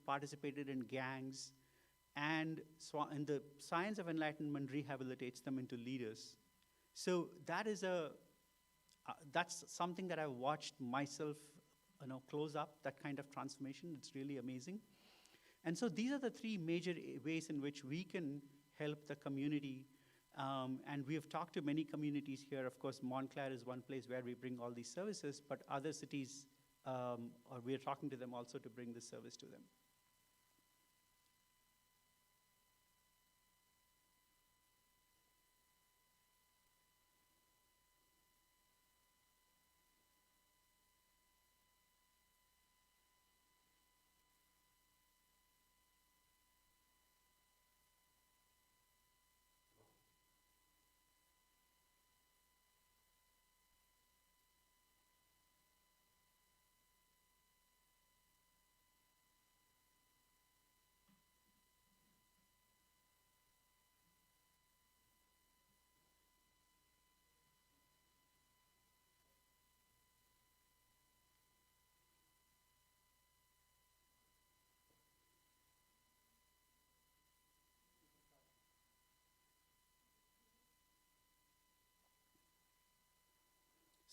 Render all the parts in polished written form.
participated in gangs, and the science of enlightenment rehabilitates them into leaders. So that is that's something that I've watched myself, close up, that kind of transformation. It's really amazing. And so these are the three major ways in which we can help the community. And we have talked to many communities here. Of course, Montclair is one place where we bring all these services, but other cities, or we are talking to them also to bring this service to them.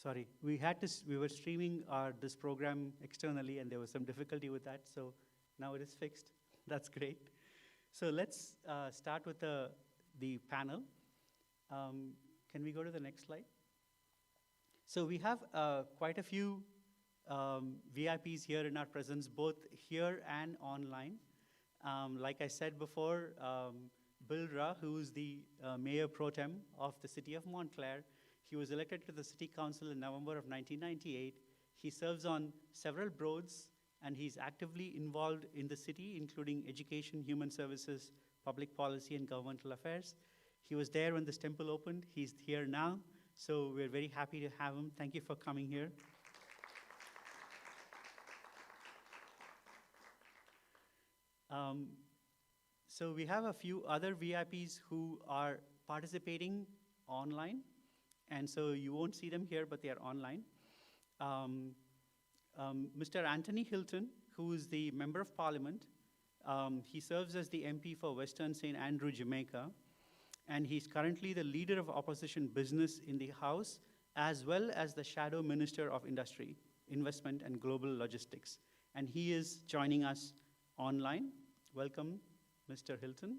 Sorry, we were streaming this program externally, and there was some difficulty with that, so now it is fixed. That's great. So let's start with the panel. Can we go to the next slide? So we have quite a few VIPs here in our presence, both here and online. Like I said before, Bill Ra, who is the Mayor Pro Tem of the city of Montclair, he was elected to the City Council in November of 1998. He serves on several boards, and he's actively involved in the city, including education, human services, public policy, and governmental affairs. He was there when this temple opened. He's here now, so we're very happy to have him. Thank you for coming here. So we have a few other VIPs who are participating online. And so you won't see them here, but they are online. Mr. Anthony Hilton, who is the Member of Parliament, he serves as the MP for Western St. Andrew, Jamaica, and he's currently the leader of opposition business in the House, as well as the Shadow Minister of Industry, Investment, and Global Logistics. And he is joining us online. Welcome, Mr. Hilton.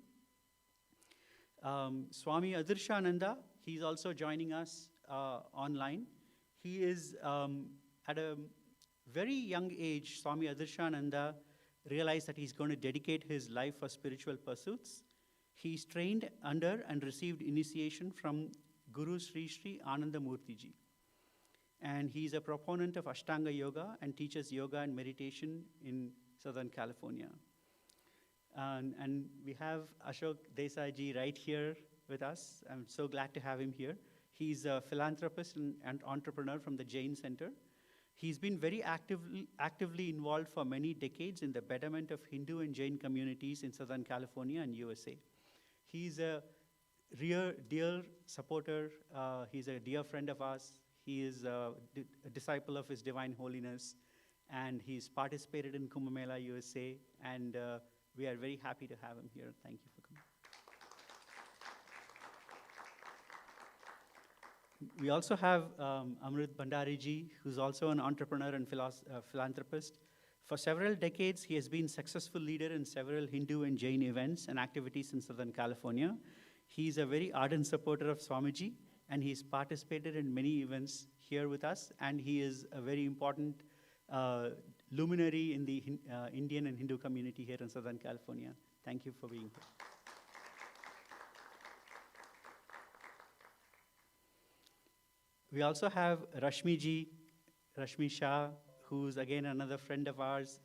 Swami Azir Shananda, he's also joining us online. He is, at a very young age, Swami Azir Shananda realized that he's going to dedicate his life for spiritual pursuits. He's trained under and received initiation from Guru Sri Sri Ananda Murtiji. And he's a proponent of Ashtanga Yoga and teaches yoga and meditation in Southern California. And we have Ashok Desai ji right here with us. I'm so glad to have him here. He's a philanthropist and entrepreneur from the Jain Center. He's been very actively involved for many decades in the betterment of Hindu and Jain communities in Southern California and USA. He's a real dear supporter. He's a dear friend of ours. He is a disciple of His Divine Holiness, and he's participated in Kumbh Mela USA, and we are very happy to have him here. Thank you for coming. We also have Amrit Bhandari ji, who's also an entrepreneur and philanthropist. For several decades, he has been a successful leader in several Hindu and Jain events and activities in Southern California. He's a very ardent supporter of Swamiji, and he's participated in many events here with us, and he is a very important luminary in the Indian and Hindu community here in Southern California. Thank you for being here. We also have Rashmi Shah, who's again another friend of ours,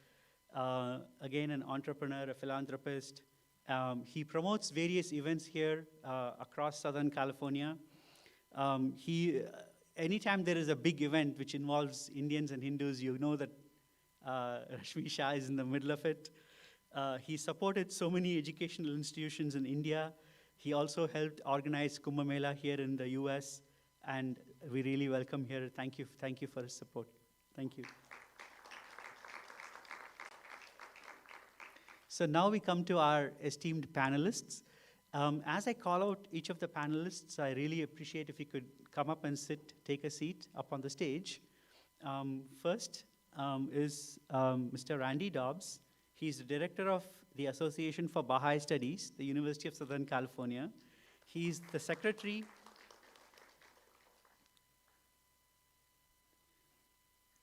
again an entrepreneur, a philanthropist. He promotes various events here across Southern California. Anytime there is a big event which involves Indians and Hindus, you know that Rashmi Shah is in the middle of it. He supported so many educational institutions in India. He also helped organize Kumbh Mela here in the US, and we really welcome here. Thank you for his support. Thank you. So now we come to our esteemed panelists. As I call out each of the panelists, I really appreciate if you could come up and take a seat up on the stage. First is Mr. Randy Dobbs. He's the director of the Association for Baha'i Studies, the University of Southern California. He's the secretary.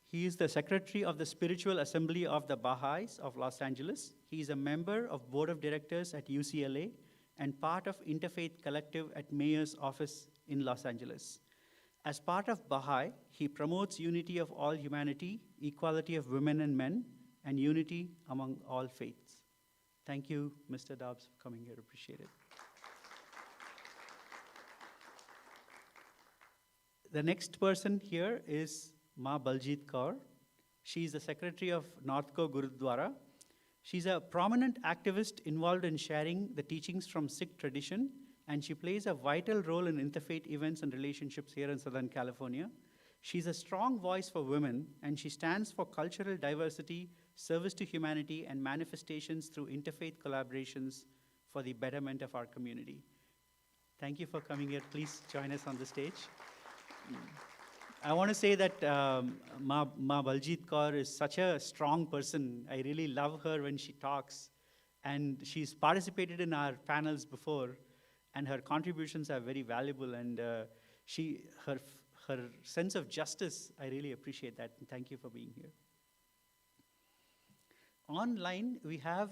He is the secretary of the Spiritual Assembly of the Baha'is of Los Angeles. He is a member of board of directors at UCLA and part of Interfaith Collective at Mayor's office in Los Angeles. As part of Baha'i, he promotes unity of all humanity, equality of women and men, and unity among all faiths. Thank you, Mr. Dobbs, for coming here. Appreciate it. The next person here is Ma Baljit Kaur. She is the secretary of Northco Gurudwara. She's a prominent activist involved in sharing the teachings from Sikh tradition, and she plays a vital role in interfaith events and relationships here in Southern California. She's a strong voice for women, and she stands for cultural diversity, service to humanity, and manifestations through interfaith collaborations for the betterment of our community. Thank you for coming here. Please join us on the stage. I want to say that Ma Baljit Kaur is such a strong person. I really love her when she talks. And she's participated in our panels before, and her contributions are very valuable. And her sense of justice, I really appreciate that. And thank you for being here. Online, we have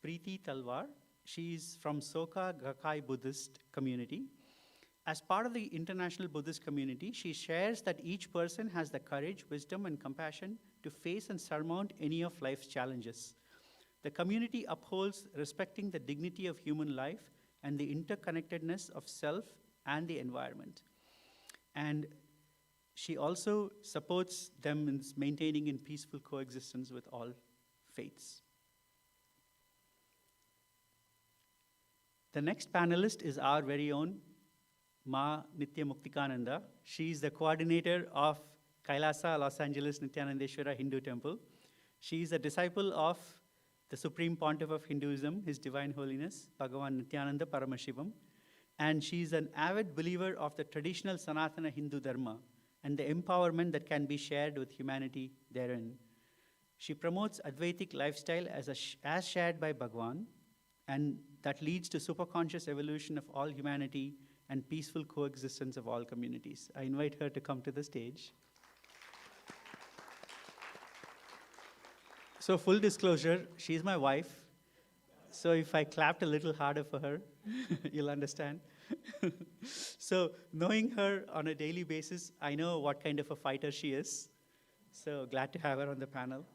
Preeti Talwar. She's from Soka Gakkai Buddhist community. As part of the international Buddhist community, she shares that each person has the courage, wisdom, and compassion to face and surmount any of life's challenges. The community upholds respecting the dignity of human life and the interconnectedness of self and the environment. And she also supports them in maintaining in peaceful coexistence with all faiths. The next panelist is our very own Ma Nitya Muktikananda. She is the coordinator of Kailasa, Los Angeles Nityanandeshwara Hindu Temple. She is a disciple of the Supreme Pontiff of Hinduism, His Divine Holiness, Bhagavan Nityananda Paramashivam. And she is an avid believer of the traditional Sanatana Hindu Dharma and the empowerment that can be shared with humanity therein. She promotes Advaitic lifestyle as shared by Bhagavan, and that leads to superconscious evolution of all humanity and peaceful coexistence of all communities. I invite her to come to the stage. So full disclosure, she's my wife. So if I clapped a little harder for her, you'll understand. So knowing her on a daily basis, I know what kind of a fighter she is. So glad to have her on the panel.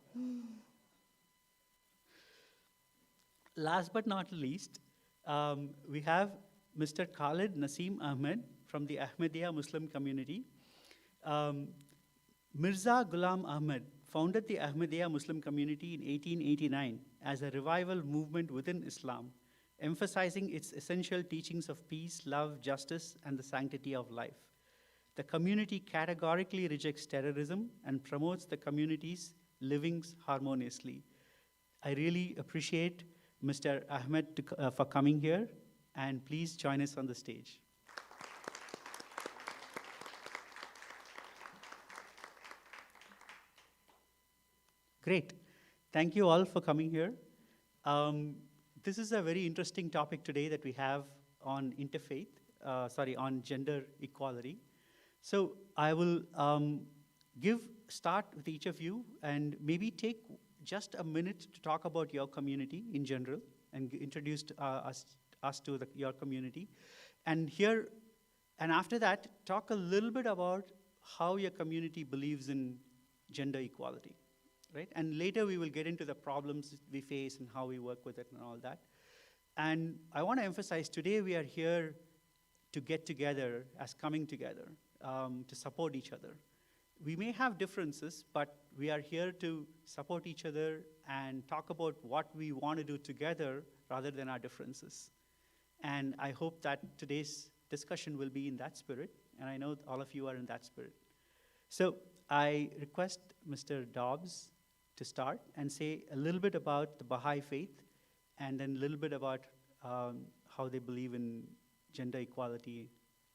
Last but not least, we have Mr. Khalid Naseem Ahmed from the Ahmadiyya Muslim community. Mirza Ghulam Ahmed founded the Ahmadiyya Muslim community in 1889 as a revival movement within Islam, emphasizing its essential teachings of peace, love, justice, and the sanctity of life. The community categorically rejects terrorism and promotes the community's living harmoniously. I really appreciate Mr. Ahmed for coming here, and please join us on the stage. Great. Thank you all for coming here. This is a very interesting topic today that we have on on gender equality. So I will start with each of you and maybe take just a minute to talk about your community in general and introduce us to your community. And after that, talk a little bit about how your community believes in gender equality, right? And later we will get into the problems we face and how we work with it and all that. And I want to emphasize today we are here to get together as coming together, to support each other. We may have differences, but we are here to support each other and talk about what we want to do together rather than our differences. And I hope that today's discussion will be in that spirit, and I know all of you are in that spirit. So I request Mr. Dobbs to start and say a little bit about the Baha'i faith and then a little bit about how they believe in gender equality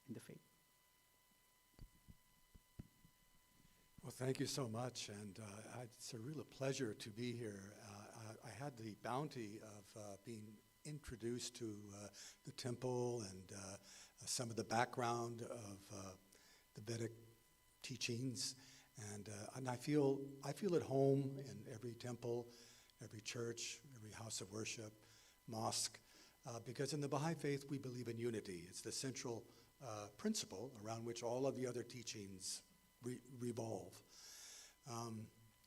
in the faith. Well, thank you so much, and it's a real pleasure to be here. I had the bounty of being introduced to the temple and some of the background of the Vedic teachings, and I feel at home in every temple, every church, every house of worship, mosque, because in the Baha'i faith we believe in unity. It's the central principle around which all of the other teachings revolve.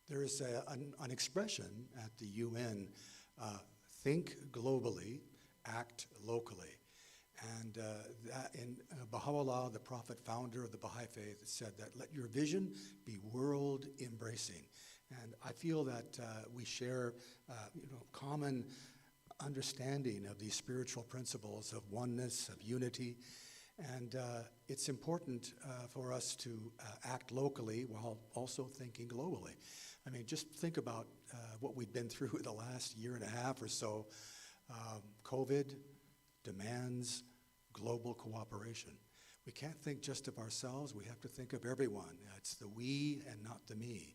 There is an expression at the UN, think globally, act locally. And that in Baha'u'llah, the prophet founder of the Baha'i faith, said that let your vision be world embracing. And I feel that we share common understanding of these spiritual principles of oneness, of unity. And it's important for us to act locally while also thinking globally. I mean, just think about what we've been through the last year and a half or so. COVID demands global cooperation. We can't think just of ourselves. We have to think of everyone. It's the we and not the me.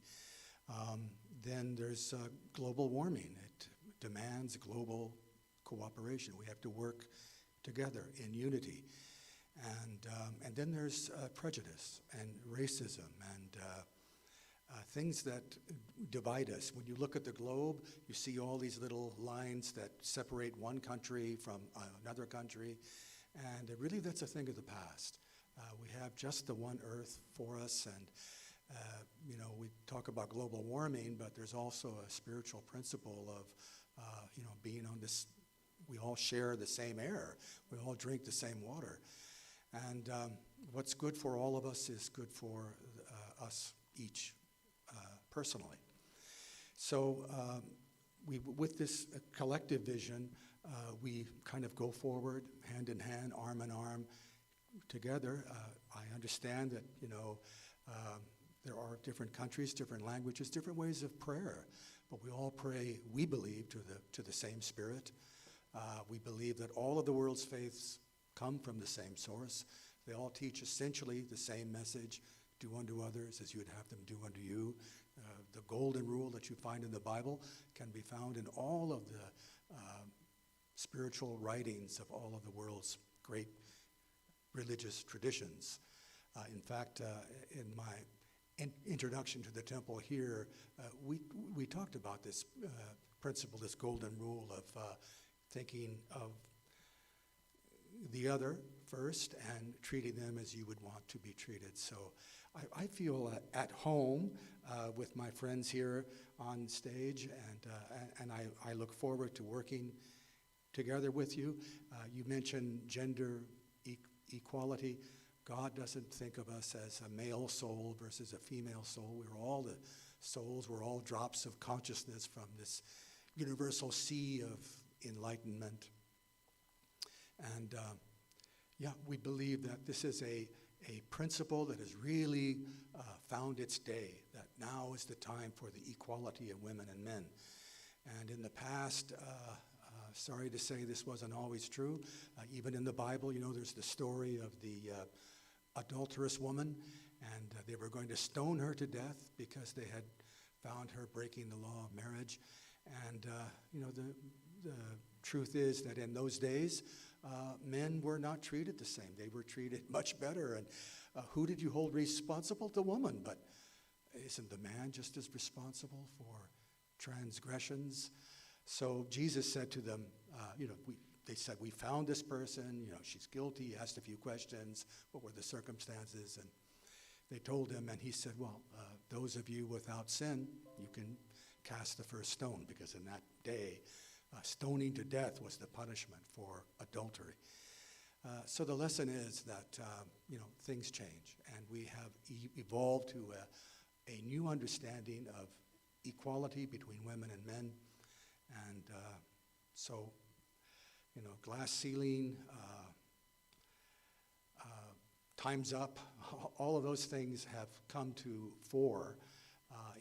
Then there's global warming. It demands global cooperation. We have to work together in unity. And then there's prejudice and racism and things that divide us. When you look at the globe, you see all these little lines that separate one country from another country, and really that's a thing of the past. We have just the one earth for us, and we talk about global warming, but there's also a spiritual principle of being on this. We all share the same air. We all drink the same water. And what's good for all of us is good for us each personally. So with this collective vision, we kind of go forward, hand in hand, arm in arm, together. I understand that, there are different countries, different languages, different ways of prayer, but we all pray, we believe, to the same Spirit. We believe that all of the world's faiths come from the same source. They all teach essentially the same message: do unto others as you would have them do unto you. The golden rule that you find in the Bible can be found in all of the spiritual writings of all of the world's great religious traditions. In fact, in my introduction to the temple here, we talked about this principle, this golden rule of thinking of the other first and treating them as you would want to be treated. So I feel at home with my friends here on stage, and I look forward to working together with you. You mentioned gender equality. God doesn't think of us as a male soul versus a female soul. We're all the souls. We're all drops of consciousness from this universal sea of enlightenment. And we believe that this is a principle that has really found its day, that now is the time for the equality of women and men. And in the past, sorry to say this wasn't always true. Even in the Bible, there's the story of the adulterous woman, and they were going to stone her to death because they had found her breaking the law of marriage. And the truth is that in those days, men were not treated the same. They were treated much better. And who did you hold responsible? The woman. But isn't the man just as responsible for transgressions? So Jesus said to them, they said, we found this person, she's guilty. He asked a few questions. What were the circumstances? And they told him, and he said, well, those of you without sin, you can cast the first stone, because in that day, stoning to death was the punishment for adultery. So the lesson is that, things change, and we have evolved to a new understanding of equality between women and men. And so, glass ceiling, time's up, all of those things have come to fore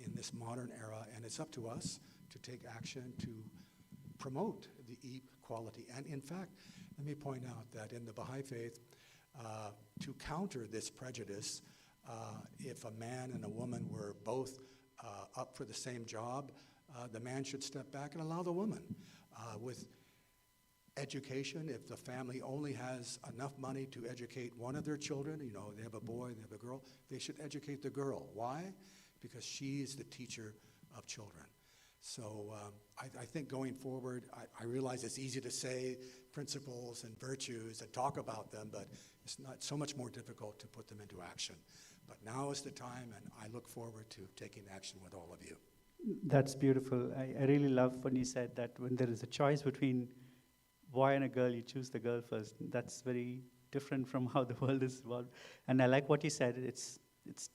in this modern era, and it's up to us to take action to promote the equality. And in fact, let me point out that in the Baha'i faith, to counter this prejudice, if a man and a woman were both up for the same job, the man should step back and allow the woman. With education, if the family only has enough money to educate one of their children, you know, they have a boy, they have a girl, they should educate the girl. Why? Because she is the teacher of children. So I think going forward, I realize it's easy to say principles and virtues and talk about them, but it's not so much more difficult to put them into action. But now is the time, and I look forward to taking action with all of you. That's beautiful. I really love when you said that when there is a choice between boy and a girl, you choose the girl first. That's very different from how the world is evolved. And I like what you said. It's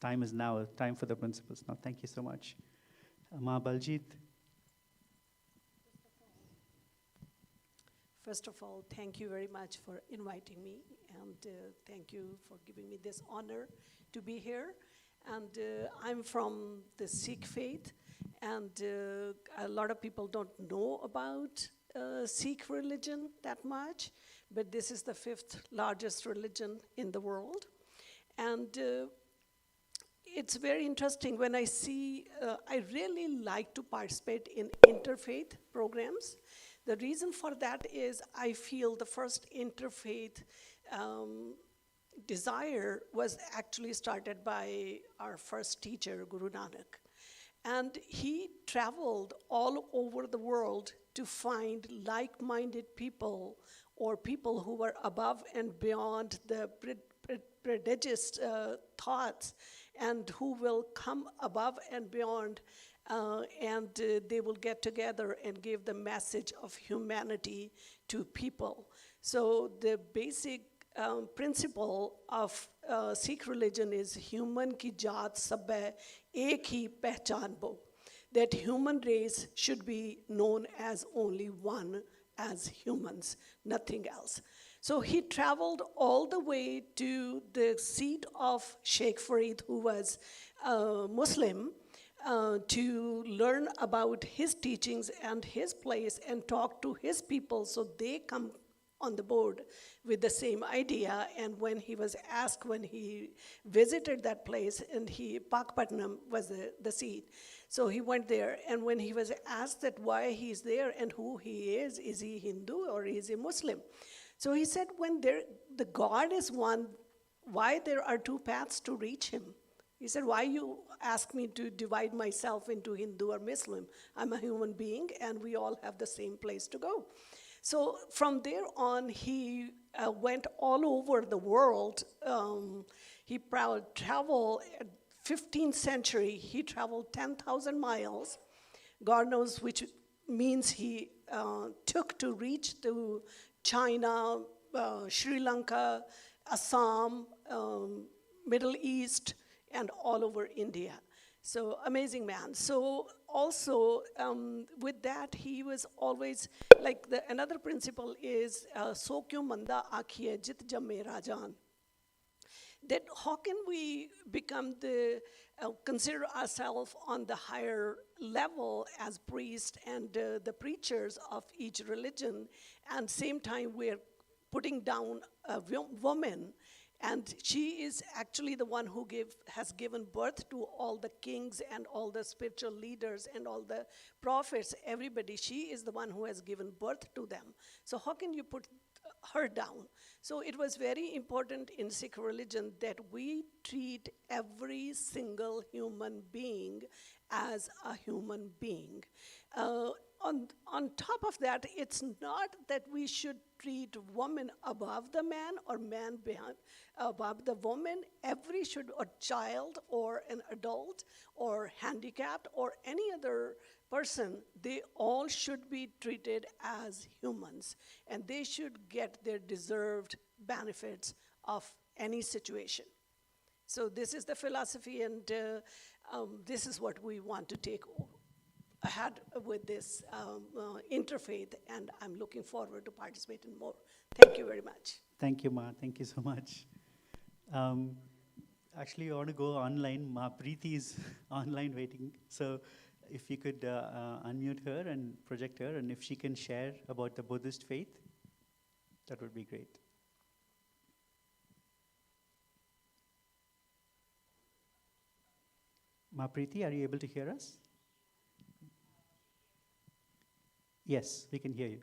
time is now, time for the principles now. Thank you so much. Ma Baljit. First of all, thank you very much for inviting me, and thank you for giving me this honor to be here. And I'm from the Sikh faith, and a lot of people don't know about Sikh religion that much, but this is the 5th largest religion in the world. And it's very interesting when I see, I really like to participate in interfaith programs. The reason for that is I feel the first interfaith desire was actually started by our first teacher, Guru Nanak. And he traveled all over the world to find like-minded people or people who were above and beyond the prodigious thoughts and who will come above and beyond and they will get together and give the message of humanity to people. So the basic principle of Sikh religion is human ki jaat sab hai ek hi pehchan bo, that human race should be known as only one, as humans, nothing else. So he traveled all the way to the seat of Sheikh Farid, who was Muslim, to learn about his teachings and his place and talk to his people so they come on the board with the same idea. And when he was asked, when he visited that place, and Pakpatnam was the seat, so he went there, and when he was asked that why he's there and who he is he Hindu or is he Muslim? So he said, when the God is one, why there are two paths to reach him? He said, why you ask me to divide myself into Hindu or Muslim? I'm a human being, and we all have the same place to go. So from there on, he went all over the world. He traveled, 15th century, he traveled 10,000 miles. God knows which means he took to reach to China, Sri Lanka, Assam, Middle East, and all over India. So amazing man. So also with that, he was always like another principle is so kyu manda akhiye jit jamme rajan. That how can we become consider ourselves on the higher level as priests and the preachers of each religion, and same time we're putting down a woman. And she is actually the one who has given birth to all the kings and all the spiritual leaders and all the prophets, everybody. She is the one who has given birth to them. So how can you put her down? So it was very important in Sikh religion that we treat every single human being as a human being. On top of that, it's not that we should treat woman above the man or man above the woman. Every or child or an adult or handicapped or any other person, they all should be treated as humans, and they should get their deserved benefits of any situation. So this is the philosophy, and this is what we want to take ahead with this interfaith, and I'm looking forward to participate in more. Thank you very much. Thank you, Ma. Thank you so much. Actually, I want to go online. Ma Preeti is online waiting. So if you could unmute her and project her, and if she can share about the Buddhist faith, that would be great. Ma Preeti, are you able to hear us? Yes, we can hear you.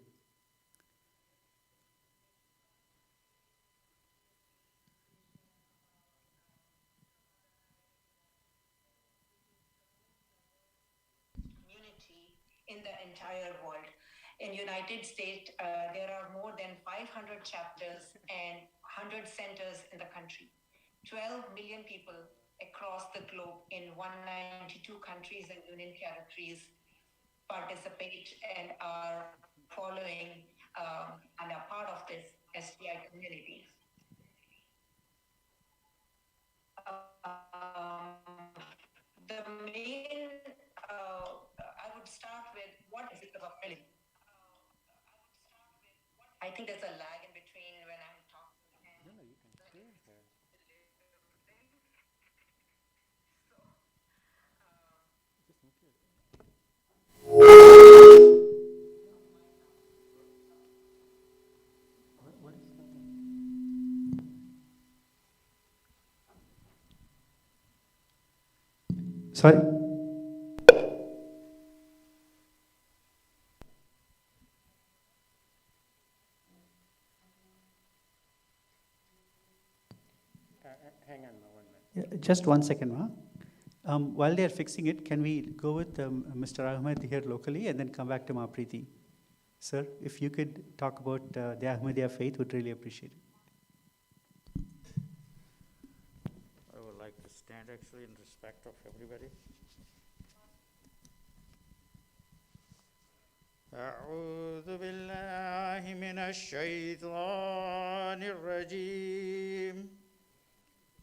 In the entire world. In United States, there are more than 500 chapters and 100 centers in the country. 12 million people across the globe in 192 countries and union territories participate and are following and are part of this STI community. The main, I would start with what is it about really? I think there's a lag in between when I'm talking. No, you can share her. What is that? Sorry. Hang on 1 minute. Yeah, just 1 second, Ma. While they're fixing it, can we go with Mr. Ahmed here locally and then come back to Ma Preeti? Sir, if you could talk about the Ahmadiyya faith, would really appreciate it. I would like to stand actually in respect of everybody. أعوذ بالله من الشيطان الرجيم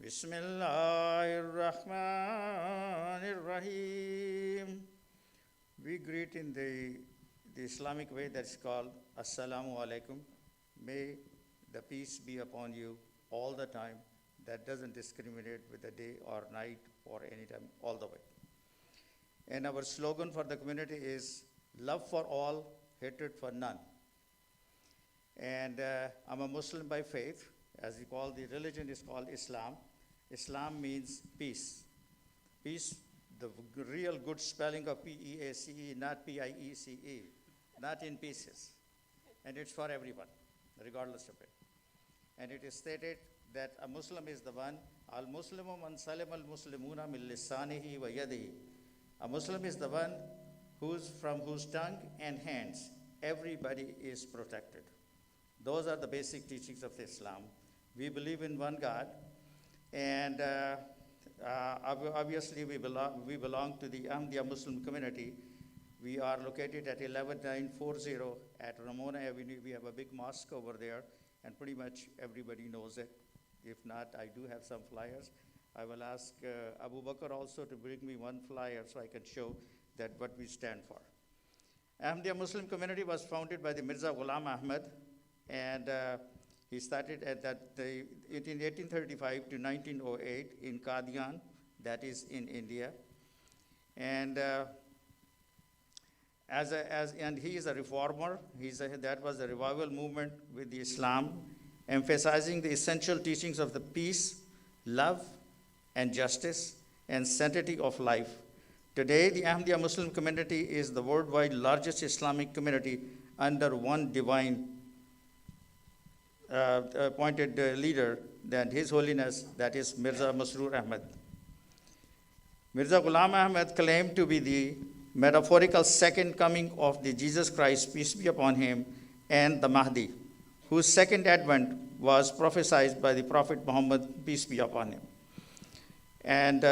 بسم الله الرحمن الرحيم. We greet in the Islamic way that's called Assalamu alaikum. May the peace be upon you all the time. That doesn't discriminate with the day or night or any time, all the way. And our slogan for the community is love for all, hatred for none. And I'm a Muslim by faith. As we call the religion is called Islam. Islam means peace. Peace, the real good spelling of P-E-A-C-E, not P-I-E-C-E, not in pieces. And it's for everyone, regardless of it. And it is stated that a Muslim is the one, al-Muslimu man salim al-Muslimuna min lisanihi wa yadihi. A Muslim is the one from whose tongue and hands everybody is protected. Those are the basic teachings of Islam. We believe in one God, and obviously we belong to the Ahmadiyya Muslim community. We are located at 11940 at Ramona Avenue. We have a big mosque over there, and pretty much everybody knows it. If not, I do have some flyers. I will ask Abu Bakr also to bring me one flyer so I can show that what we stand for. Ahmadiyya Muslim community was founded by the Mirza Ghulam Ahmad, and he started in 1835 to 1908 in Qadian, that is in India. And and he is a reformer. That was a revival movement with the Islam, emphasizing the essential teachings of the peace, love, and justice, and sanctity of life. Today, the Ahmadiyya Muslim community is the worldwide largest Islamic community under one divine appointed leader, that His Holiness, that is Mirza Masroor Ahmad. Mirza Ghulam Ahmad claimed to be the metaphorical second coming of the Jesus Christ, peace be upon him, and the Mahdi, whose second advent was prophesied by the Prophet Muhammad, peace be upon him. And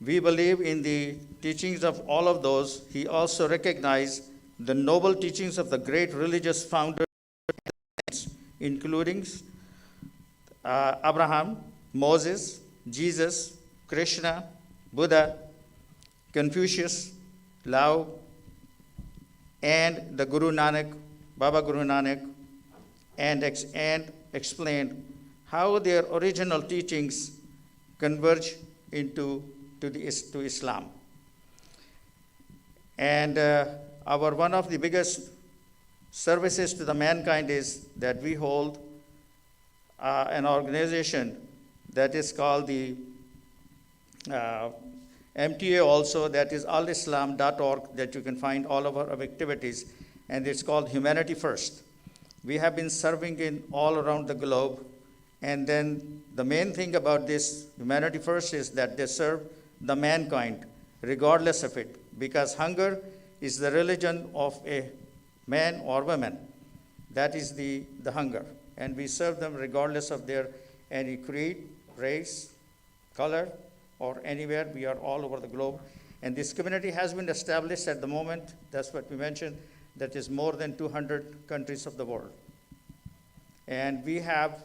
we believe in the teachings of all of those. He also recognized the noble teachings of the great religious founders, including Abraham, Moses, Jesus, Krishna, Buddha, Confucius, Lao, and the Guru Nanak, Baba Guru Nanak, and explained how their original teachings converge to Islam. And our one of the biggest services to the mankind is that we hold an organization that is called the MTA also, that is alislam.org, that you can find all of our activities, and it's called Humanity First. We have been serving in all around the globe, and then the main thing about this Humanity First is that they serve the mankind regardless of it, because hunger is the religion of a man or woman. That is the hunger, and we serve them regardless of their any creed, race, color, or anywhere. We are all over the globe, and this community has been established at the moment, that's what we mentioned, that is more than 200 countries of the world. And we have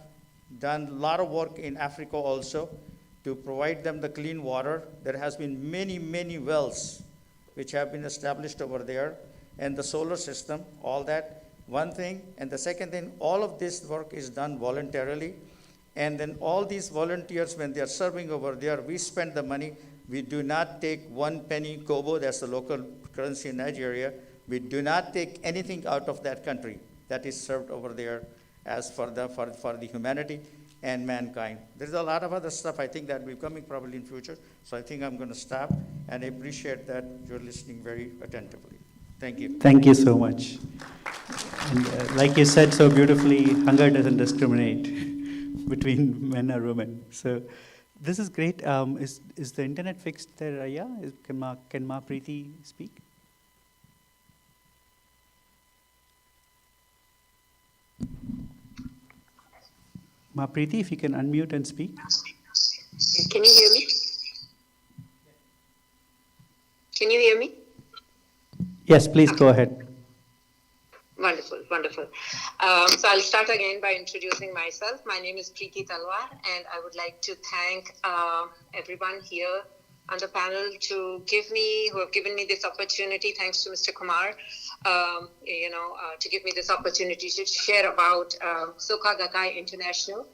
done a lot of work in Africa also to provide them the clean water. There has been many, many wells which have been established over there, and the solar system, all that, one thing. And the second thing, all of this work is done voluntarily. And then all these volunteers, when they are serving over there, we spend the money. We do not take 1 penny kobo, that's the local currency in Nigeria. We do not take anything out of that country that is served over there as for the humanity and mankind. There's a lot of other stuff I think that will be coming probably in future. So I think I'm going to stop, and I appreciate that you're listening very attentively. Thank you. Thank you so much. And like you said so beautifully, hunger doesn't discriminate between men or women. So this is great. Is the internet fixed there, Raya? Can Ma Preeti speak? Ma Preeti, if you can unmute and speak. Can you hear me? Can you hear me? Yes, please go ahead. Wonderful, wonderful. So I'll start again by introducing myself. My name is Preeti Talwar, and I would like to thank everyone here on the panel who have given me this opportunity. Thanks to Mr. Kumar, to give me this opportunity to share about Soka Gakkai International.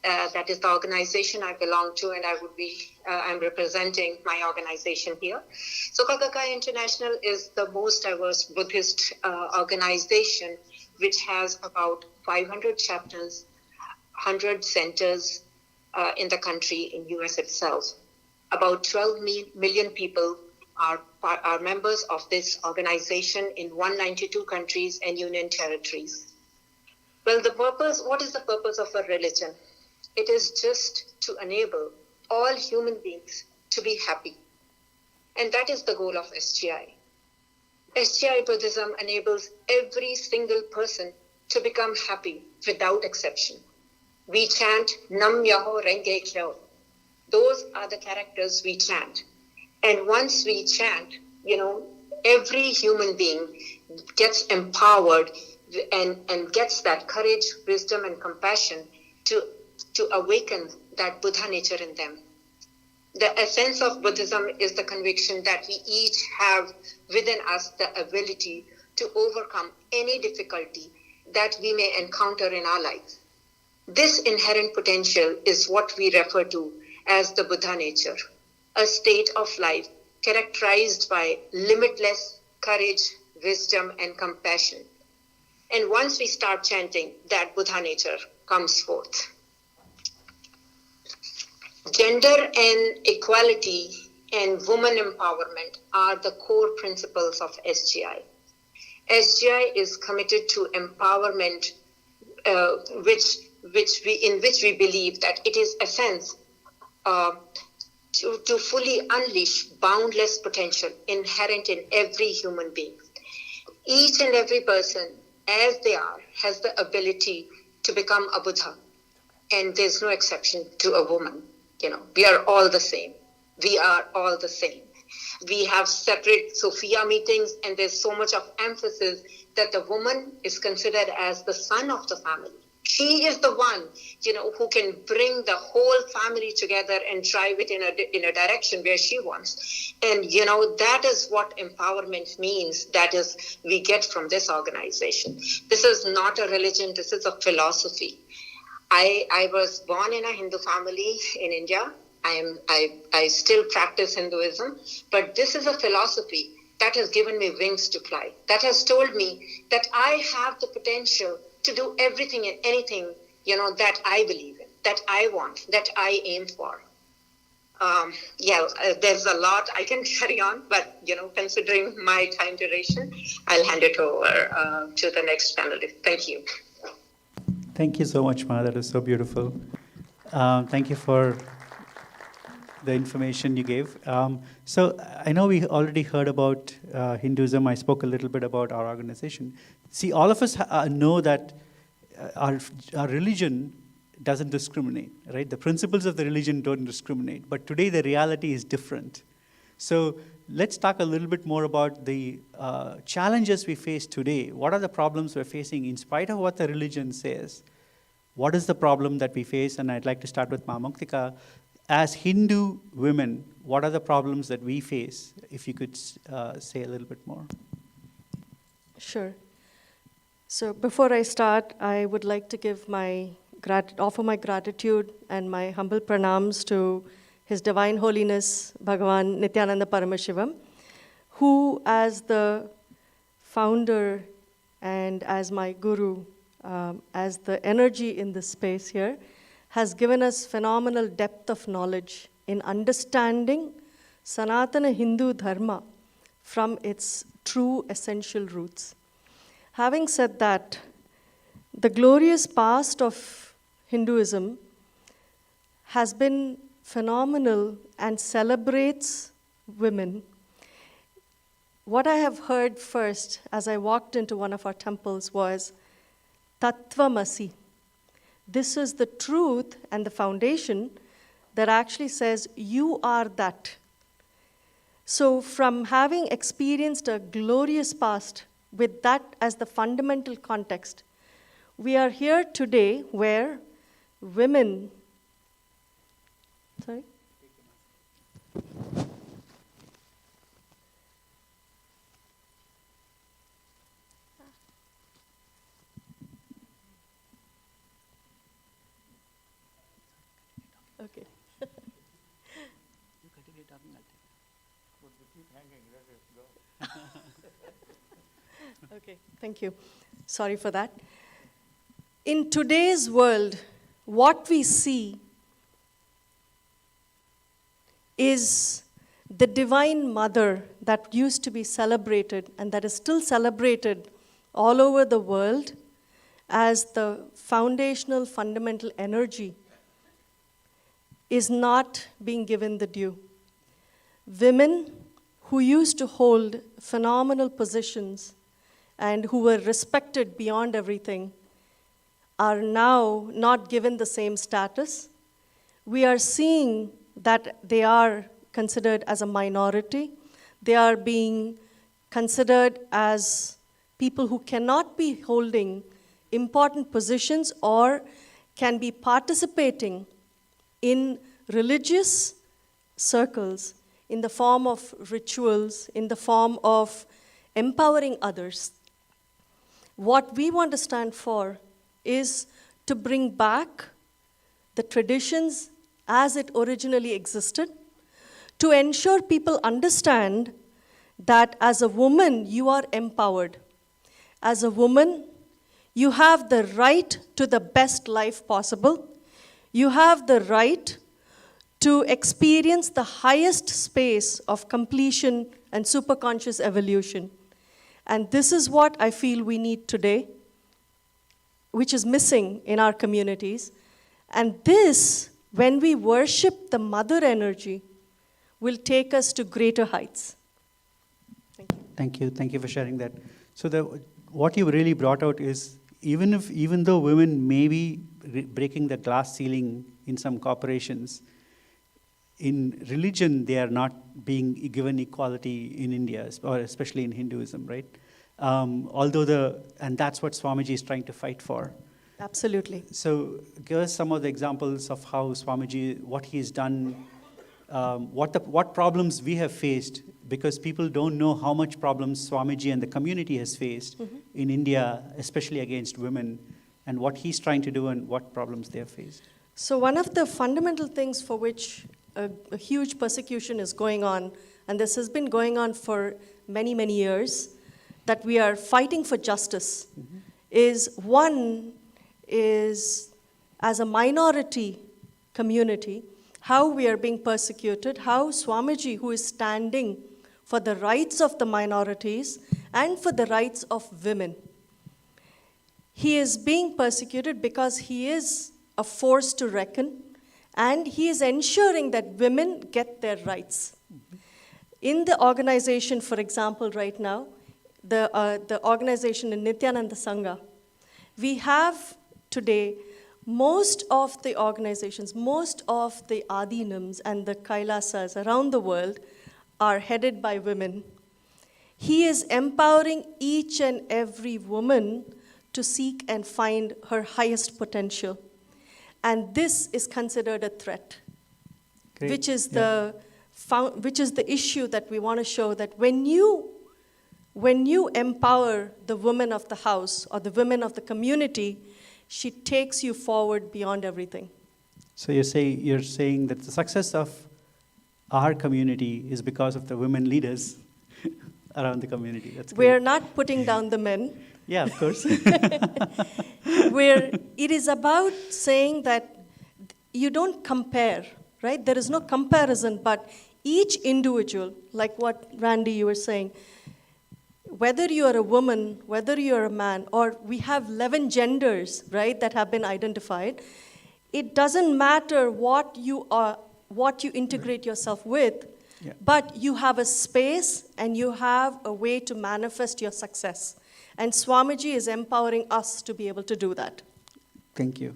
That is the organization I belong to, and I'm representing my organization here. Soka Gakkai International is the most diverse Buddhist organization, which has about 500 chapters, 100 centers in the country, in US itself. About 12 million people are members of this organization in 192 countries and union territories. Well, what is the purpose of a religion? It is just to enable all human beings to be happy. And that is the goal of SGI. SGI Buddhism enables every single person to become happy without exception. We chant Nam Myoho Renge Kyo. Those are the characters we chant. And once we chant, every human being gets empowered and gets that courage, wisdom, and compassion to awaken that Buddha nature in them. The essence of Buddhism is the conviction that we each have within us the ability to overcome any difficulty that we may encounter in our life. This inherent potential is what we refer to as the Buddha nature, a state of life characterized by limitless courage, wisdom, and compassion. And once we start chanting, that Buddha nature comes forth. Gender and equality and woman empowerment are the core principles of SGI. SGI is committed to empowerment, in which we believe that it is essence to fully unleash boundless potential inherent in every human being. Each and every person, as they are, has the ability to become a Buddha, and there's no exception to a woman. We are all the same. We are all the same. We have separate Sophia meetings, and there's so much of emphasis that the woman is considered as the sun of the family. She is the one, who can bring the whole family together and drive it in a direction where she wants. And, that is what empowerment means. That is, we get from this organization. This is not a religion. This is a philosophy. I was born in a Hindu family in India, I still practice Hinduism, but this is a philosophy that has given me wings to fly, that has told me that I have the potential to do everything and anything, that I believe in, that I want, that I aim for. There's a lot I can carry on, but, considering my time duration, I'll hand it over to the next panelist. Thank you. Thank you so much, Ma. That is so beautiful. Thank you for the information you gave. So I know we already heard about Hinduism. I spoke a little bit about our organization. See, all of us know that our religion doesn't discriminate, right? The principles of the religion don't discriminate. But today the reality is different. So let's talk a little bit more about the challenges we face today. What are the problems we're facing in spite of what the religion says? What is the problem that we face? And I'd like to start with Ma Muktika. As Hindu women, what are the problems that we face? If you could say a little bit more. Sure. So before I start, I would like to give offer my gratitude and my humble pranams to His Divine Holiness Bhagavan Nityananda Paramashivam, who as the founder and as my guru, as the energy in this space here, has given us phenomenal depth of knowledge in understanding Sanatana Hindu Dharma from its true essential roots. Having said that, the glorious past of Hinduism has been phenomenal and celebrates women. What I have heard first as I walked into one of our temples was Tattvamasi. This is the truth and the foundation that actually says, you are that. So from having experienced a glorious past with that as the fundamental context, we are here today where women, sorry? Okay. You continue talking, I'll take it. But we keep hanging, let it go. Okay, thank you. Sorry for that. In today's world, what we see is the Divine Mother that used to be celebrated and that is still celebrated all over the world as the foundational, fundamental energy is not being given the due. Women who used to hold phenomenal positions and who were respected beyond everything are now not given the same status. We are seeing that they are considered as a minority. They are being considered as people who cannot be holding important positions or can be participating in religious circles in the form of rituals, in the form of empowering others. What we want to stand for is to bring back the traditions as it originally existed, to ensure people understand that as a woman, you are empowered. As a woman, you have the right to the best life possible. You have the right to experience the highest space of completion and superconscious evolution. And this is what I feel we need today, which is missing in our communities. And this, when we worship the mother energy, will take us to greater heights. Thank you. Thank you. Thank you for sharing that. So what you really brought out is, even though women may be breaking the glass ceiling in some corporations, in religion they are not being given equality in India, or especially in Hinduism, right? And that's what Swamiji is trying to fight for. Absolutely. So give us some of the examples of how Swamiji, what he's done, what problems we have faced, because people don't know how much problems Swamiji and the community has faced in India, especially against women, and what he's trying to do and what problems they have faced. So one of the fundamental things for which a huge persecution is going on, and this has been going on for many, many years, that we are fighting for justice, is as a minority community, how we are being persecuted, how Swamiji, who is standing for the rights of the minorities and for the rights of women, he is being persecuted because he is a force to reckon, and he is ensuring that women get their rights. In the organization, for example, right now, the organization in Nityananda Sangha, we have today most of the organizations, most of the Adinams and the Kailasas around the world are headed by women. He is empowering each and every woman to seek and find her highest potential. And this is considered a threat, Great. which is the issue that we want to show, that when you empower the woman of the house or the women of the community, she takes you forward beyond everything. So you're saying that the success of our community is because of the women leaders around the community. That's great. We're not putting down the men. Yeah, of course. Where it is about saying that you don't compare, right? There is no comparison, but each individual, like what Randy, you were saying, whether you are a woman, whether you are a man, or we have 11 genders, right, that have been identified, it doesn't matter what you are, what you integrate yourself with, Yeah. but you have a space and you have a way to manifest your success. And Swamiji is empowering us to be able to do that. Thank you.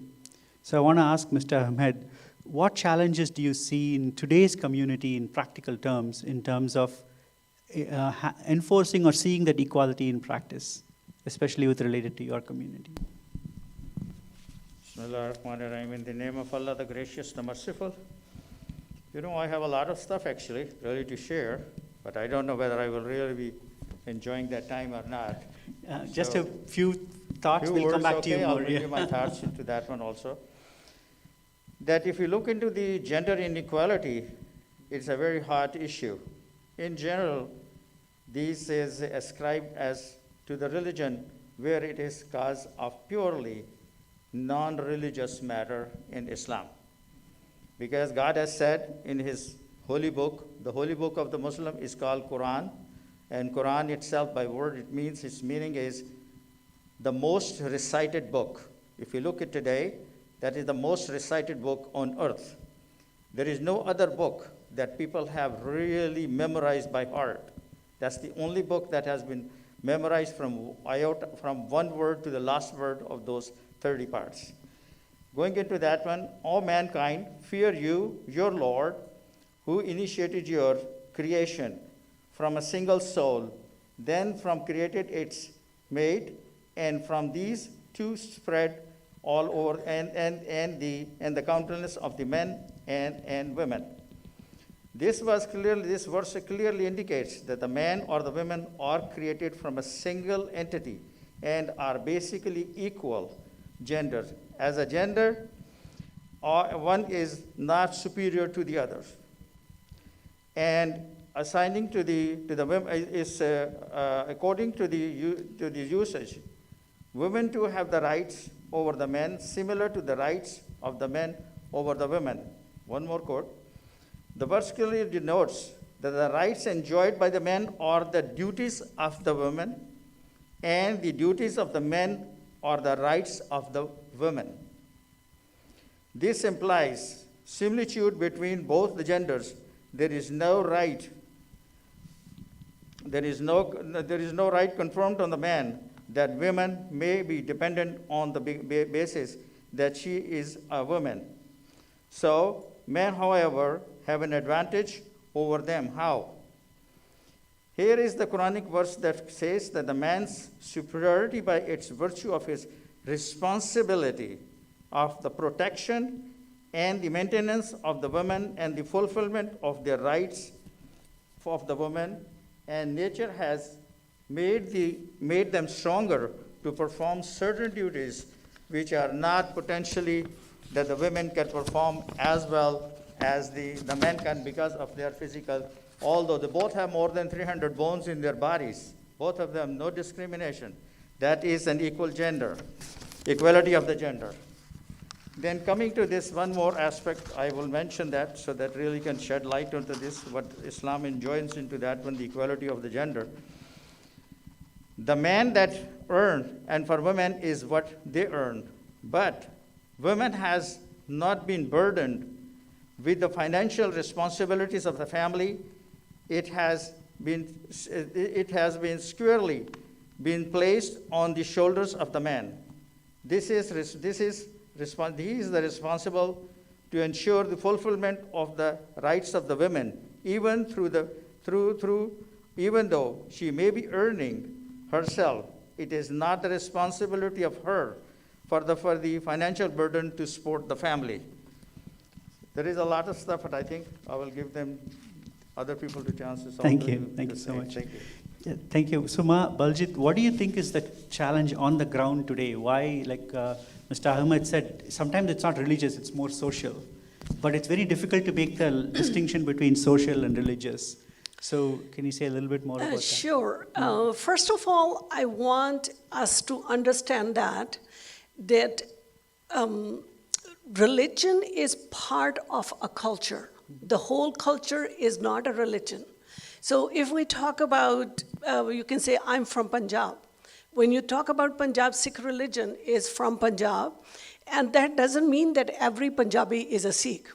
So I want to ask Mr. Ahmed, what challenges do you see in today's community in practical terms, in terms of enforcing or seeing that equality in practice, especially with related to your community? Bismillah ar-Rahman ar-Rahim. In the name of Allah, the gracious, the merciful. You know, I have a lot of stuff actually really to share, but I don't know whether I will really be enjoying that time or not. Just So, a few thoughts, we'll come back to you I'll more. bring you my thoughts into that one also. That if you look into the gender inequality, it's a very hot issue. In general, this is ascribed as to the religion where it is cause of purely non-religious matter in Islam. Because God has said in his holy book, the holy book of the Muslim is called Quran, and Quran itself by word, it means its meaning is the most recited book. If you look at today, that is the most recited book on earth. There is no other book that people have really memorized by heart. That's the only book that has been memorized from one word to the last word of those 30 parts. Going into that one, all mankind, fear you, your Lord, who initiated your creation from a single soul, then from created its mate, and from these two spread all over, and the countenance of the men and women. This verse clearly indicates that the man or the women are created from a single entity and are basically equal gender. As a gender, one is not superior to the other. And assigning to the women is according to the usage, women too have the rights over the men, similar to the rights of the men over the women. One more quote. The verse clearly denotes that the rights enjoyed by the men are the duties of the women, and the duties of the men are the rights of the women. This implies similitude between both the genders. There is no right confirmed on the man that women may be dependent on the basis that she is a woman. So, men, however, have an advantage over them. How? Here is the Quranic verse that says that the man's superiority by its virtue of his responsibility of the protection and the maintenance of the women and the fulfillment of their rights of the women, and nature has made them stronger to perform certain duties which are not potentially that the women can perform as well as the men can because of their physical, although they both have more than 300 bones in their bodies, both of them, no discrimination. That is an equal gender, equality of the gender. Then coming to this one more aspect, I will mention that so that really can shed light onto this, what Islam enjoins into that one, the equality of the gender. The man that earned, and for women is what they earn, but women has not been burdened with the financial responsibilities of the family. It has been squarely been placed on the shoulders of the man. He is the responsible to ensure the fulfillment of the rights of the women, even even though she may be earning herself. It is not the responsibility of her for the financial burden to support the family. There is a lot of stuff, but I think I will give them other people the chances. Thank you so much. Thank you. Yeah, thank you. Suma, Baljit, what do you think is the challenge on the ground today? Why, like Mr. Ahmed said, sometimes it's not religious, it's more social. But it's very difficult to make the distinction between social and religious. So can you say a little bit more about that? Sure. First of all, I want us to understand that religion is part of a culture. The whole culture is not a religion. So if we talk about, you can say, I'm from Punjab. When you talk about Punjab, Sikh religion is from Punjab, and that doesn't mean that every Punjabi is a Sikh.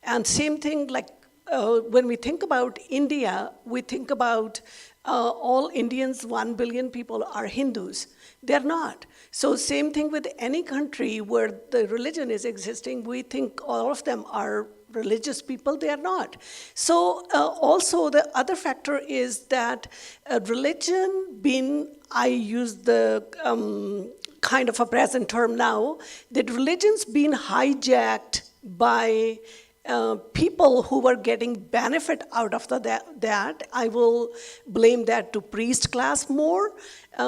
And same thing, like when we think about India, we think about all Indians, 1 billion people are Hindus. They're not. So same thing with any country where the religion is existing, we think all of them are religious people. They are not. So also the other factor is that religion being, I use the kind of a present term now, that religion's been hijacked by people who were getting benefit out of that. I will blame that to priest class more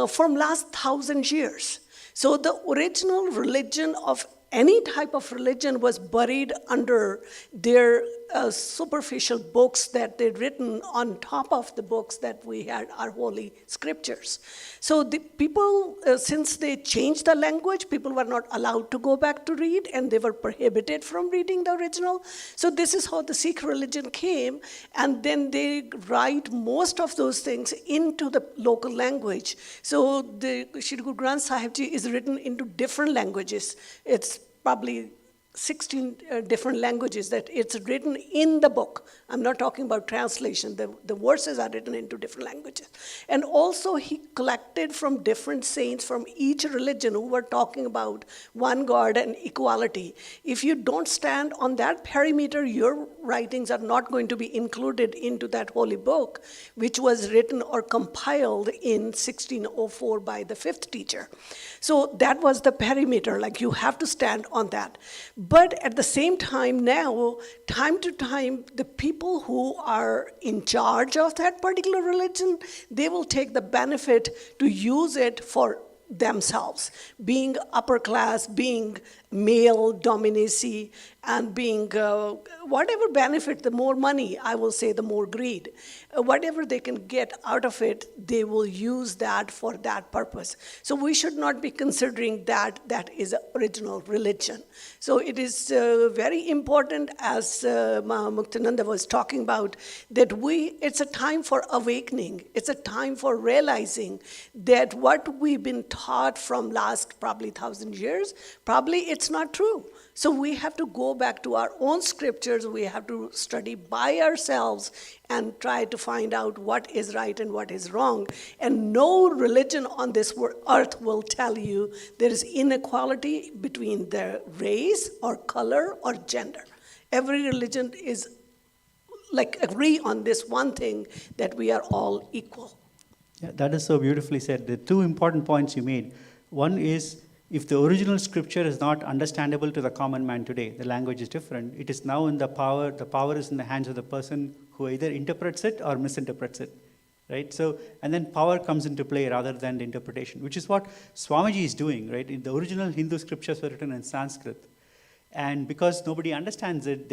from last 1,000 years. So the original religion of any type of religion was buried under their superficial books that they'd written on top of the books that we had, our holy scriptures. So the people, since they changed the language, people were not allowed to go back to read, and they were prohibited from reading the original. So this is how the Sikh religion came, and then they write most of those things into the local language. So the Shri Guru Granth Sahib Ji is written into different languages. It's probably 16 different languages that it's written in the book. I'm not talking about translation. The verses are written into different languages. And also he collected from different saints from each religion who were talking about one God and equality. If you don't stand on that perimeter, your writings are not going to be included into that holy book, which was written or compiled in 1604 by the fifth teacher. So that was the perimeter, like you have to stand on that. But at the same time now, time to time, the people who are in charge of that particular religion, they will take the benefit to use it for themselves, being upper class, being male dominacy, and being whatever benefit, the more money, I will say, the more greed. Whatever they can get out of it, they will use that for that purpose. So we should not be considering that that is original religion. So it is very important, as Muktananda was talking about, that it's a time for awakening. It's a time for realizing that what we've been taught from last probably 1,000 years, probably it's not true. So we have to go back to our own scriptures. We have to study by ourselves and try to find out what is right and what is wrong. And no religion on this earth will tell you there is inequality between the race or color or gender. Every religion is like agree on this one thing, that we are all equal. Yeah, that is so beautifully said. The two important points you made. One is, if the original scripture is not understandable to the common man today, the language is different, it is now in the power is in the hands of the person who either interprets it or misinterprets it, right? So, and then power comes into play rather than the interpretation, which is what Swamiji is doing, right? The original Hindu scriptures were written in Sanskrit. And because nobody understands it,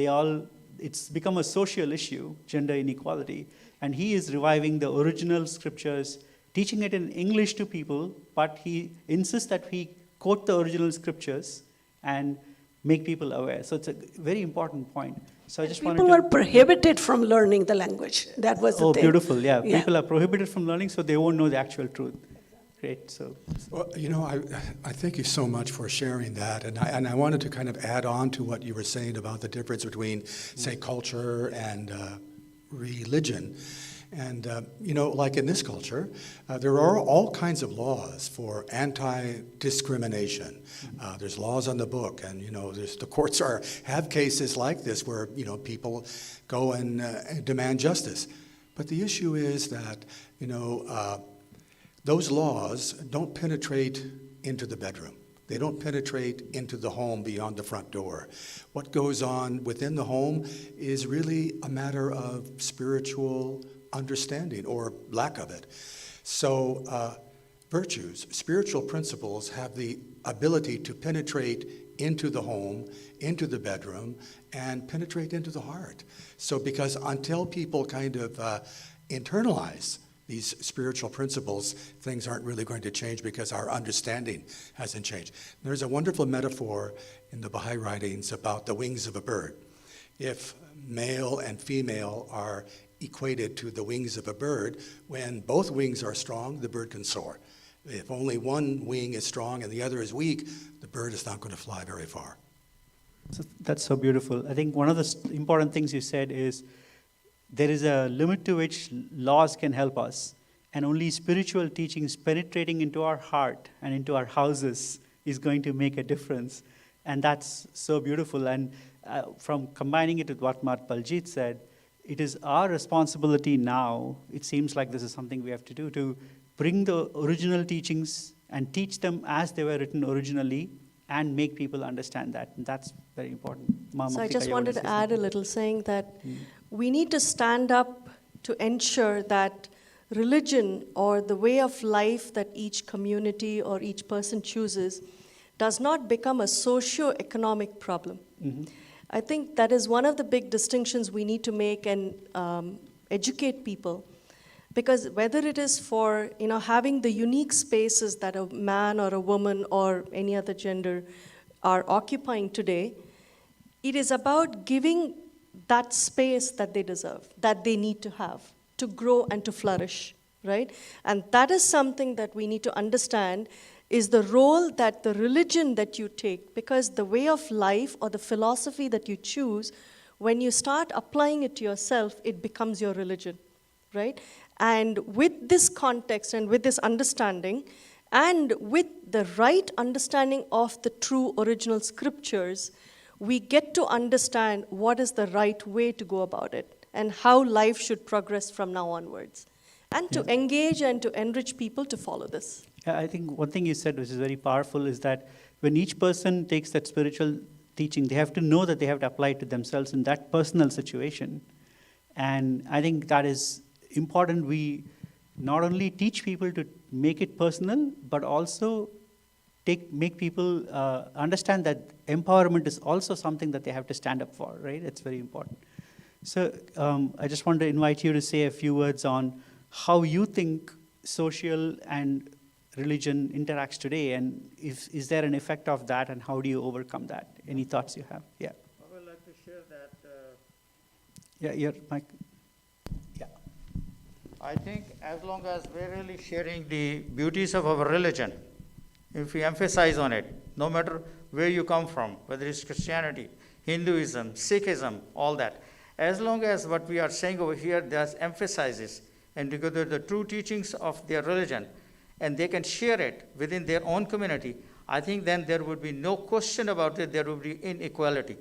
it's become a social issue, gender inequality, and he is reviving the original scriptures, teaching it in English to people, but he insists that we quote the original scriptures and make people aware. So it's a very important point. So I just wanted to... People were prohibited from learning the language. That was the Oh, thing. beautiful, yeah. People are prohibited from learning, so they won't know the actual truth. Great, so... Well, you know, I thank you so much for sharing that, and I wanted to kind of add on to what you were saying about the difference between, say, culture and religion. And, you know, like in this culture, there are all kinds of laws for anti-discrimination. There's laws on the book, and, you know, the courts have cases like this where, you know, people go and demand justice. But the issue is that, you know, those laws don't penetrate into the bedroom. They don't penetrate into the home beyond the front door. What goes on within the home is really a matter of spiritual understanding or lack of it. So virtues, spiritual principles have the ability to penetrate into the home, into the bedroom, and penetrate into the heart. So because until people kind of internalize these spiritual principles, things aren't really going to change because our understanding hasn't changed. There's a wonderful metaphor in the Baha'i writings about the wings of a bird. If male and female are equated to the wings of a bird, when both wings are strong, the bird can soar. If only one wing is strong and the other is weak, the bird is not going to fly very far. So that's so beautiful. I think one of the important things you said is there is a limit to which laws can help us, and only spiritual teachings penetrating into our heart and into our houses is going to make a difference. And that's so beautiful. And from combining it with what Mat Baljit said, it is our responsibility now, it seems like this is something we have to do, to bring the original teachings and teach them as they were written originally and make people understand that. And that's very important. So I just wanted to add a little, saying that we need to stand up to ensure that religion or the way of life that each community or each person chooses does not become a socio-economic problem. I think that is one of the big distinctions we need to make and educate people. Because whether it is for, you know, having the unique spaces that a man or a woman or any other gender are occupying today, it is about giving that space that they deserve, that they need to have, to grow and to flourish, right? And that is something that we need to understand is the role that the religion that you take, because the way of life or the philosophy that you choose, when you start applying it to yourself, it becomes your religion, right? And with this context and with this understanding, and with the right understanding of the true original scriptures, we get to understand what is the right way to go about it and how life should progress from now onwards, and to engage and to enrich people to follow this. Yeah, I think one thing you said, which is very powerful, is that when each person takes that spiritual teaching, they have to know that they have to apply it to themselves in that personal situation. And I think that is important. We not only teach people to make it personal, but also make people understand that empowerment is also something that they have to stand up for, right? It's very important. So I just want to invite you to say a few words on how you think social and religion interacts today, and is there an effect of that, and how do you overcome that? Any thoughts you have? Yeah. I would like to share that. Yeah, your mic. Yeah. I think as long as we're really sharing the beauties of our religion, if we emphasize on it, no matter where you come from, whether it's Christianity, Hinduism, Sikhism, all that, as long as what we are saying over here, there's emphasizes, and because they're the true teachings of their religion, and they can share it within their own community, I think then there would be no question about it, there would be inequality.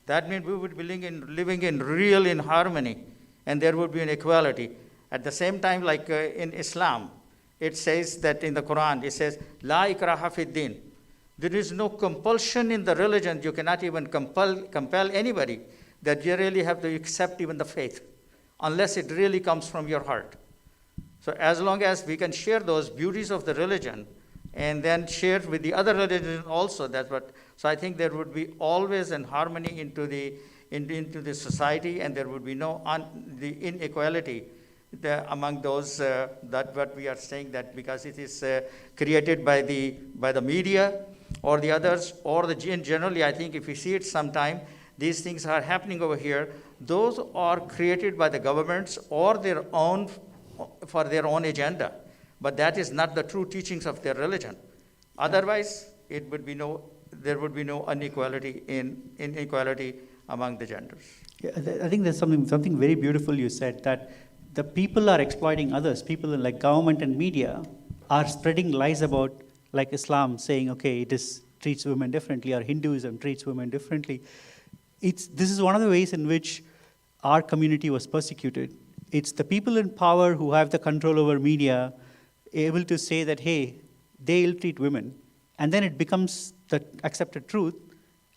That means we would be living in real in harmony, and there would be an equality. At the same time, like in Islam, it says that in the Quran, it says, La ikraha fid din. There is no compulsion in the religion. You cannot even compel anybody that you really have to accept even the faith, unless it really comes from your heart. So as long as we can share those beauties of the religion and then share with the other religions also, that's what, so I think there would be always in harmony into into the society, and there would be no the inequality among those that what we are saying, that because it is created by the media or the others, or generally, I think if we see it sometime, these things are happening over here. Those are created by the governments or for their own agenda, but that is not the true teachings of their religion. Otherwise, there would be no inequality among the genders. Yeah, I think there's something very beautiful you said, that the people are exploiting others. People like government and media are spreading lies about, like Islam, saying, okay, treats women differently, or Hinduism treats women differently. This is one of the ways in which our community was persecuted. It's the people in power who have the control over media able to say that, hey, they ill-treat women, and then it becomes the accepted truth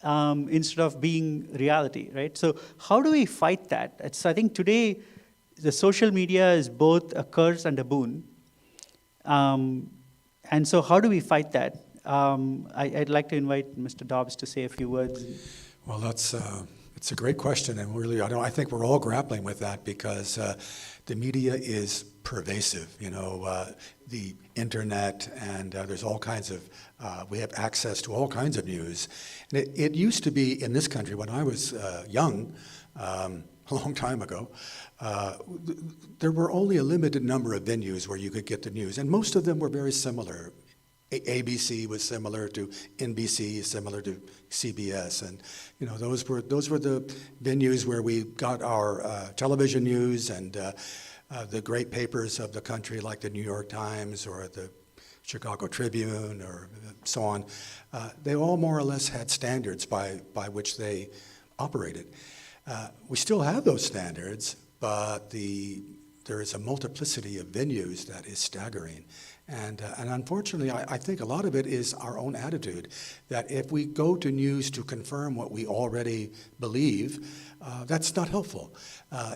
instead of being reality, right? So how do we fight that? I think today the social media is both a curse and a boon. And so how do we fight that? I'd like to invite Mr. Dobbs to say a few words. Well, it's a great question, and really, I think we're all grappling with that because the media is pervasive. The internet, and there's all kinds of, we have access to all kinds of news. And it used to be in this country, when I was young, a long time ago, there were only a limited number of venues where you could get the news, and most of them were very similar. ABC was similar to NBC, similar to CBS, and those were the venues where we got our television news and the great papers of the country, like the New York Times or the Chicago Tribune or so on. They all more or less had standards by which they operated. We still have those standards, but there is a multiplicity of venues that is staggering. And unfortunately, I think a lot of it is our own attitude, that if we go to news to confirm what we already believe, that's not helpful.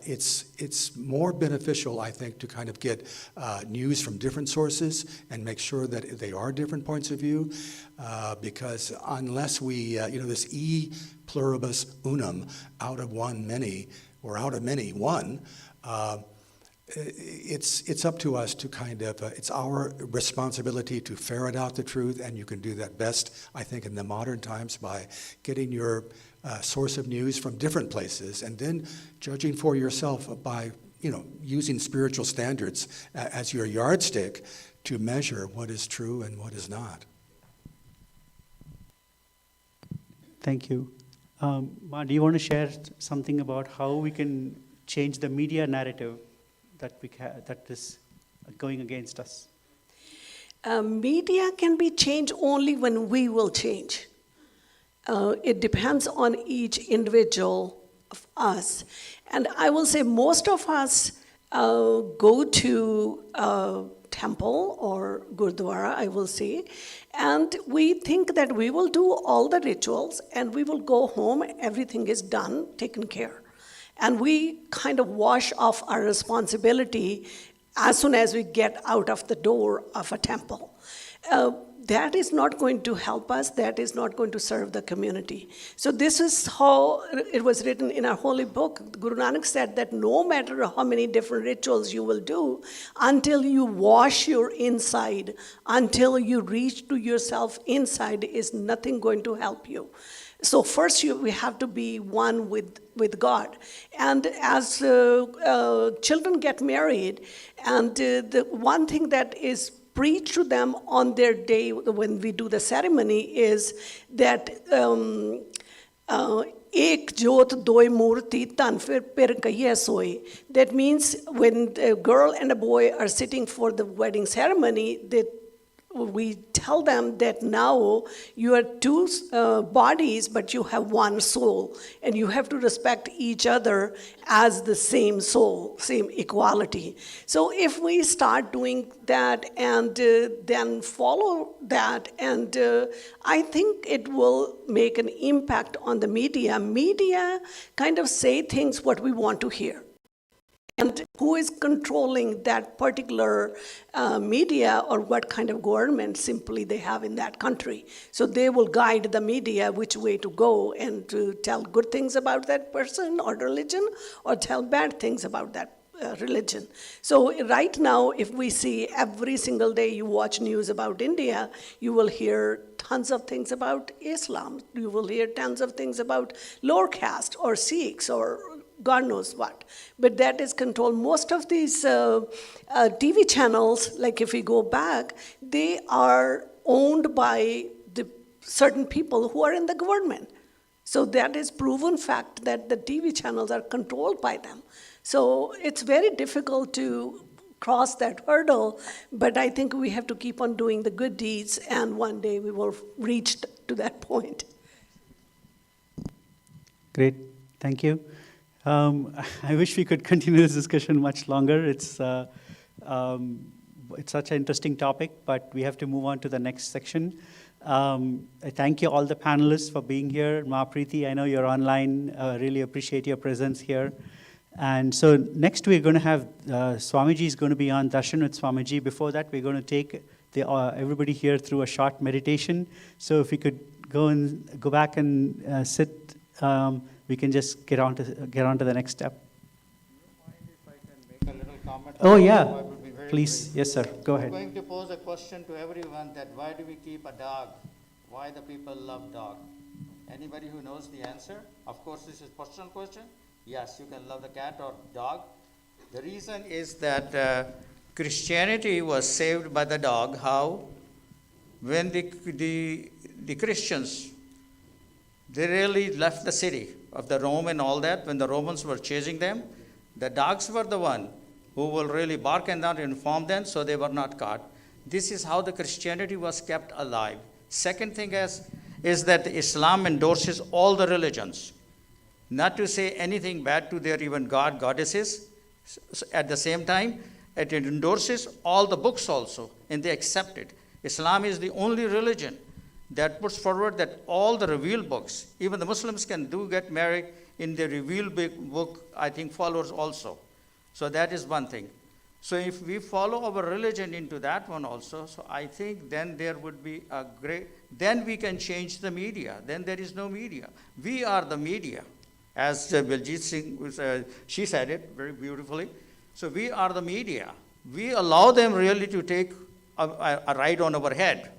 It's more beneficial, I think, to kind of get news from different sources and make sure that they are different points of view, because unless we, this e pluribus unum, out of one many, or out of many one, it's up to us to kind of, it's our responsibility to ferret out the truth, and you can do that best, I think, in the modern times by getting your source of news from different places, and then judging for yourself by, using spiritual standards as your yardstick to measure what is true and what is not. Thank you. Ma, do you want to share something about how we can change the media narrative that is going against us? Media can be changed only when we will change. It depends on each individual of us. And I will say most of us go to a temple or Gurdwara, I will say, and we think that we will do all the rituals and we will go home, everything is done, taken care. And we kind of wash off our responsibility as soon as we get out of the door of a temple. That is not going to help us. That is not going to serve the community. So this is how it was written in our holy book. Guru Nanak said that no matter how many different rituals you will do, until you wash your inside, until you reach to yourself inside, is nothing going to help you. So first we have to be one with God. And as children get married, and the one thing that is preached to them on their day when we do the ceremony is that ek jyot doi murti tan fir pir kahiye soy. That means when a girl and a boy are sitting for the wedding ceremony, we tell them that now you are two bodies, but you have one soul, and you have to respect each other as the same soul, same equality. So if we start doing that and then follow that, and I think it will make an impact on the media. Media kind of say things what we want to hear. And who is controlling that particular media, or what kind of government simply they have in that country. So they will guide the media which way to go and to tell good things about that person or religion, or tell bad things about that religion. So right now, if we see every single day you watch news about India, you will hear tons of things about Islam. You will hear tons of things about lower caste or Sikhs or God knows what. But that is controlled. Most of these TV channels, like if we go back, they are owned by the certain people who are in the government. So that is proven fact that the TV channels are controlled by them. So it's very difficult to cross that hurdle, but I think we have to keep on doing the good deeds, and one day we will reach to that point. Great, thank you. I wish we could continue this discussion much longer. It's such an interesting topic, but we have to move on to the next section. I thank you all the panelists for being here. Mahapriti, I know you're online. Really appreciate your presence here. And so next we're going to have Swamiji is going to be on Darshan with Swamiji. Before that, we're going to take everybody here through a short meditation. So if we could go back and sit, we can just get on to the next step. Do you mind if I can make a little comment? Oh yeah, I will be very please. brief. Yes, sir. Go ahead. I'm going to pose a question to everyone that why do we keep a dog? Why the people love dog? Anybody who knows the answer? Of course, this is a personal question. Yes, you can love the cat or dog. The reason is that Christianity was saved by the dog. How? When the Christians, they really left the city of the Rome and all that. When the Romans were chasing them, the dogs were the one who will really bark and not inform them, so they were not caught. This is how the Christianity was kept alive. Second thing is that Islam endorses all the religions. Not to say anything bad to their even God, goddesses. At the same time, it endorses all the books also, and they accept it. Islam is the only religion that puts forward that all the revealed books, even the Muslims can get married in the revealed book, I think follows also. So that is one thing. So if we follow our religion into that one also, so I think then there would be then we can change the media. Then there is no media. We are the media. As Biljit Singh, she said it very beautifully. So we are the media. We allow them really to take a ride on our head.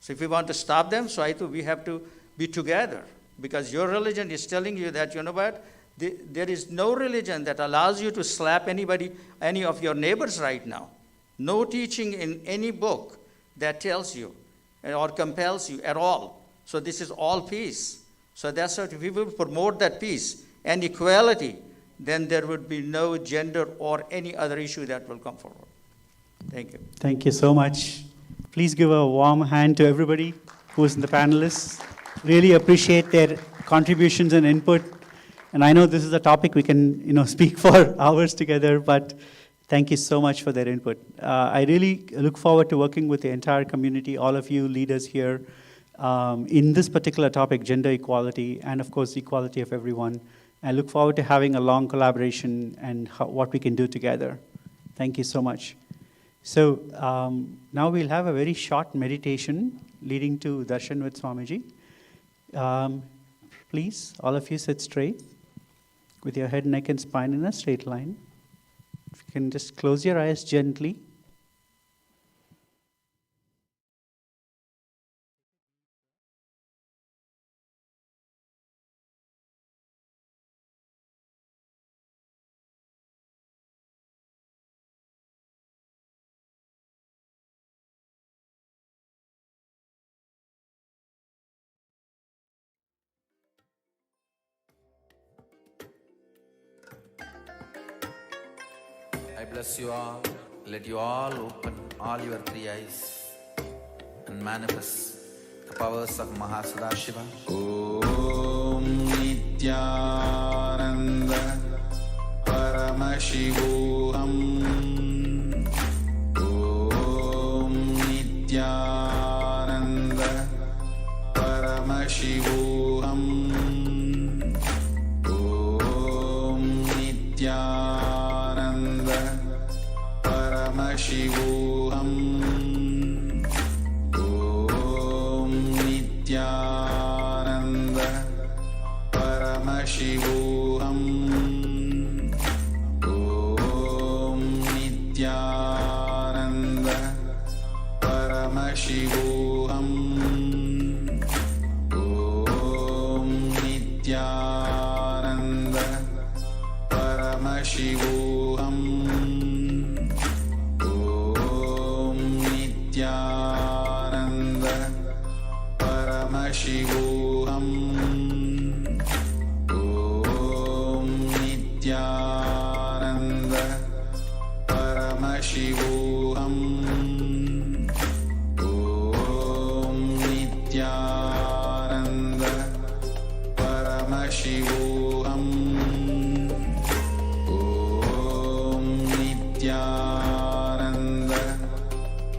So if we want to stop them, so I think we have to be together. Because your religion is telling you that, you know what, there is no religion that allows you to slap any of your neighbors right now. No teaching in any book that tells you or compels you at all. So this is all peace. So that's what if we will promote that peace and equality, then there would be no gender or any other issue that will come forward. Thank you. Thank you so much. Please give a warm hand to everybody who's in the panelists. Really appreciate their contributions and input. And I know this is a topic we can, speak for hours together, but thank you so much for their input. I really look forward to working with the entire community, all of you leaders here, in this particular topic, gender equality, and of course, equality of everyone. I look forward to having a long collaboration and what we can do together. Thank you so much. So now we'll have a very short meditation leading to Darshan with Swamiji. Please, all of you sit straight with your head, neck, and spine in a straight line. If you can just close your eyes gently. I bless you all. Let you all open all your three eyes and manifest the powers of Mahasadashiva. Om Nityananda Paramashivoham. Om Nityananda Paramashivoham. Om Nityananda Nityananda Paramashivoham. Om Nityananda Paramashivoham. Om Nityananda Paramashivoham. Om Nityananda Paramashivoham. Om Nityananda Paramashivoham. Om Nityananda Paramashivoham. Om Nityananda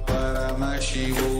Paramashivoham.